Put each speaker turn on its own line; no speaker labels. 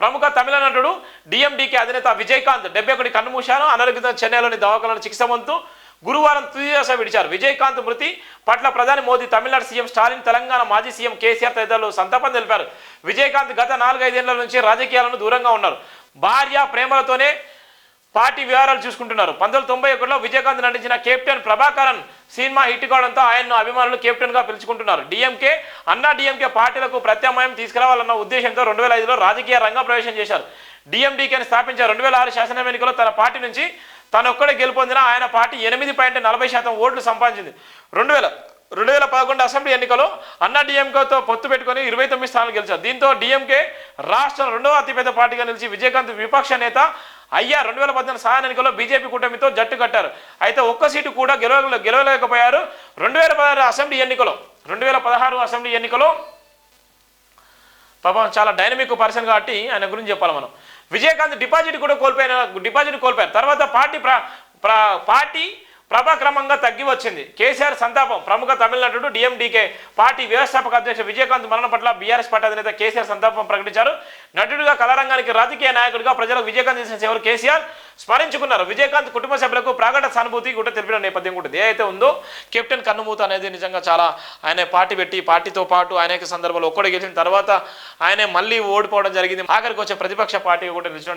ప్రముఖ తమిళ నటుడు డిఎండికే అధినేత విజయకాంత్ 71 కన్నుమూశారు. అనారోగ్యంతో చెన్నైలోని దవాఖానాలో చికిత్స పొందుతూ గురువారం తుదిశ్వాస విడిచారు. విజయకాంత్ మృతి పట్ల ప్రధాని మోదీ, తమిళనాడు సీఎం స్టాలిన్, తెలంగాణ మాజీ సీఎం కేసీఆర్ తదితరులు సంతాపం తెలిపారు. విజయకాంత్ గత 4-5 ఏళ్ల నుంచి రాజకీయాలను దూరంగా ఉన్నారు. భార్య ప్రేమలతోనే పార్టీ వ్యవహారాలు చూసుకుంటున్నారు. 1991లో విజయకాంత్ నటించిన కెప్టెన్ ప్రభాకరన్ సినిమా హిట్ కావడంతో ఆయన్ను అభిమానులు కెప్టెన్ గా పిలుచుకుంటున్నారు. డిఎంకే, అన్నా డిఎంకే పార్టీలకు ప్రత్యామ్నాయం తీసుకురావాలన్న ఉద్దేశంతో 2005లో రాజకీయ రంగ ప్రవేశం చేశారు. డిఎండికేని స్థాపించారు. 2006 శాసనసభ ఎన్నికల్లో తన పార్టీ నుంచి తనొక్కడే గెలుపొందిన ఆయన పార్టీ 8.40% ఓట్లు సంపాదించింది. 2011 అసెంబ్లీ ఎన్నికల్లో అన్నా డిఎంకేతో పొత్తు పెట్టుకుని 29 స్థానాలు గెలిచారు. దీంతో డిఎంకే రాష్ట్రం 2వ అతిపెద్ద పార్టీగా నిలిచి విజయకాంత్ విపక్ష నేత అయ్యా. 2014 సాధారణ ఎన్నికల్లో బీజేపీ కూటమితో జట్టు కట్టారు. అయితే ఒక్క సీటు కూడా గెలవలేకపోయారు. 2016 అసెంబ్లీ ఎన్నికలో పాపం చాలా డైనమిక్ పర్సన్ కాబట్టి ఆయన గురించి చెప్పాలి మనం. విజయకాంత్ డిపాజిట్ కోల్పోయారు. తర్వాత పార్టీ ప్రభాక్రమంగా తగ్గి వచ్చింది. కేసీఆర్ సంతాపం. ప్రముఖ తమిళ నటుడు డిఎండికే పార్టీ వ్యవస్థాపక అధ్యక్షుడు విజయకాంత్ మరణ పట్ల బీఆర్ఎస్ పార్టీ అధినేత కేసీఆర్ సంతాపం ప్రకటించారు. నటుడిగా, కళారంగానికి, రాజకీయ నాయకుడిగా ప్రజలకు విజయకాంత్ చేసిన సేవలు కేసీఆర్ స్మరించుకున్నారు. విజయకాంత్ కుటుంబ సభ్యులకు ప్రాగఢ సానుభూతి కూడా తెలిపిన నేపథ్యం ఉంటుంది. ఏదైతే ఉందో కెప్టెన్ కన్నుమూత అనేది నిజంగా చాలా ఆయన పార్టీ పెట్టి పార్టీతో పాటు అనేక సందర్భాలు ఒక్కడే గెలిచిన తర్వాత ఆయనే మళ్ళీ ఓడిపోవడం జరిగింది. ఆఖరికి వచ్చే ప్రతిపక్ష పార్టీ కూడా నిలిచిన